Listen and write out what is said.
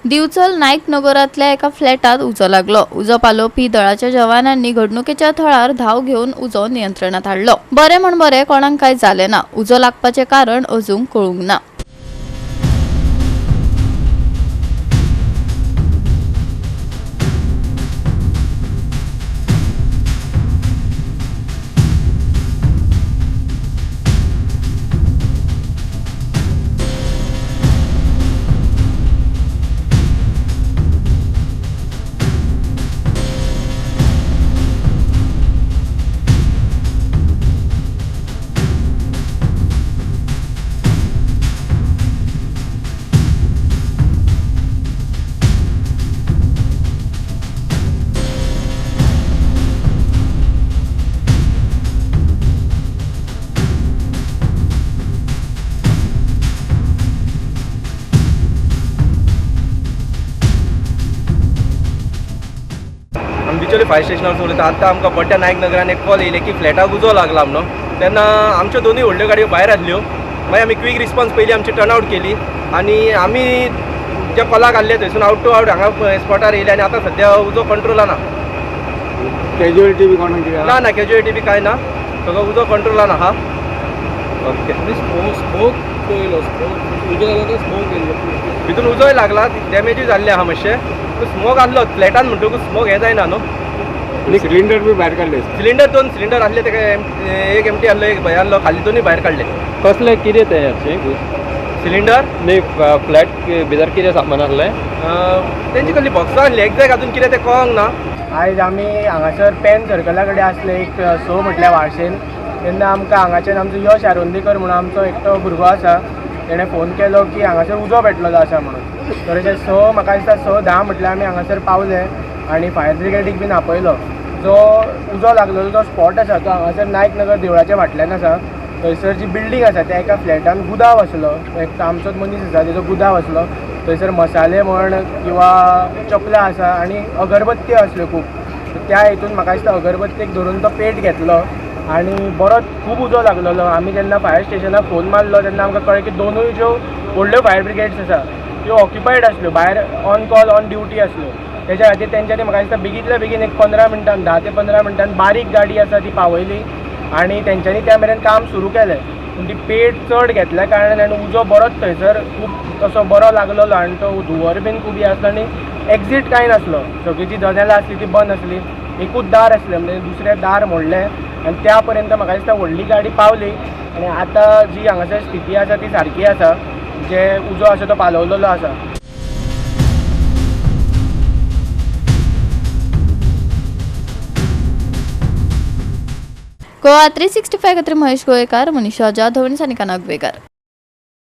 दिवचल नाईक नगरातल्या एका फ्लॅटात उजो लागलो. उजो पालोवपी दळाच्या जवानांनी घडणुकेच्या थळार धाव घेऊन उजो नियंत्रणात हाडलो. बरे म्हण बरे कोणाक काय जाले ना. उजो लागपाचे कारण अजून कळूंक ना. बिचोली फायर स्टेशनार उलयता. आतां आमकां बड्ड्या नायक नगरान एक कॉल येयले की फ्लॅटाक उजो लागला म्हणून. तेन्ना आमच्यो दोनूय व्हडल्यो गाडयो भायर आसल्यो. मागीर आमी क्वीक रिस्पॉन्स पयली आमची टर्नआवट केली आनी आमी ज्या कॉलाक आसले थंयसून आवट टू आवट हांगा स्पॉटार येयले आनी आतां सद्या उजो कंट्रोलान ना. कॅज्युअलिटी बी कोणाक कितें ना कॅज्युअलिटी बी कांय ना. सगळो उजो कंट्रोलान आहा. ओके. स्मोक पयलो उजो लागलो तो स्मोक येयलो भितून उजोय लागला, डॅमेजूय जाल्ले आहा मातशें. स्मोक आसलो फ्लॅटान म्हणटकूच स्मोक हें जायना न्हू. आनी सिलिंडर बी भायर काडले. सिलिंडर दोन सिलिंडर आसले तेका एक एमटी आहलो एक भंय आहलो. खाली दोनूय भायर काडले. कसले कितें ते हरशीं सिलिंडर न्ही फ्लॅट भितर कितें सामान आसलें? तेंची कसली बॉक्सां आसली एक्झॅक्ट अजून कितें तें कळोंक ना. आयज आमी हांगासर पेन सर्कला कडेन आसले एक स म्हटल्यार वार्शेन. तेन्ना आमकां हांगाच्यान आमचो यश आरोंदेकर म्हणून आमचो एकटो भुरगो आसा, तेणें फोन केलो की हांगासर उजो पेटलेलो आसा म्हणून. तर अशें म्हाका दिसता 6:10 म्हटल्यार आमी हांगासर पावले आनी फायर ब्रिगेडीक बीन आपयलो. जो उजो लागलेलो जो स्पॉट आसा तो हांगासर नायक नगर देवळाच्या फाटल्यान आसा. थंयसर जी बिल्डींग आसा त्या एका फ्लॅटान गुदाव आसलो. एक आमचोच मनीस आसा तेजो गुदाव आसलो. थंयसर मसाले म्हण किंवा चपलां आसा आनी अगरबत्त्यो आसल्यो खूब. त्या हितून म्हाका दिसता अगरबत्तेक धरून तो पेट घेतलो आनी बरोच खूब उजो लागलेलो. आमी जेन्ना फायर स्टेशनाक फोन मारलो तेन्ना आमकां कळ्ळें की दोनूय ज्यो व्हडल्यो फायर ब्रिगेड्स आसा त्यो ऑक्युपायड आसल्यो, भायर ऑन कॉल ऑन ड्युटी आसल्यो. तेच्या खातीर तेंच्यांनी म्हाका दिसता बेगींतल्या बेगीन एक 15 मिनटान 10 ते 15 मिनटान बारीक गाडी आसा ती पावयली आनी तेंच्यांनी त्या मेरेन काम सुरू केलें. पूण ती पेट चड घेतल्या कारणान आनी उजो बरोच थंयसर खूब तसो बरो लागलेलो आनी तो धुंवर बीन खूब आसलो आनी एक्झीट कांय नासलो. सगळीं जी जनेलां आसली ती बंद आसली. एकूच दार आसलें म्हणजे दुसरें दार मोडलें आनी त्या पर्यंत म्हाका दिसता व्हडली गाडी पावली आनी आतां जी हांगासर स्थिती आसा ती सारकी आसा. जे उजो आसा तो पालवलेलो आसा. गोवा 365 खातीर महेश गोयेकार, मनीषा जाधव आनी सानिका नागवेकर.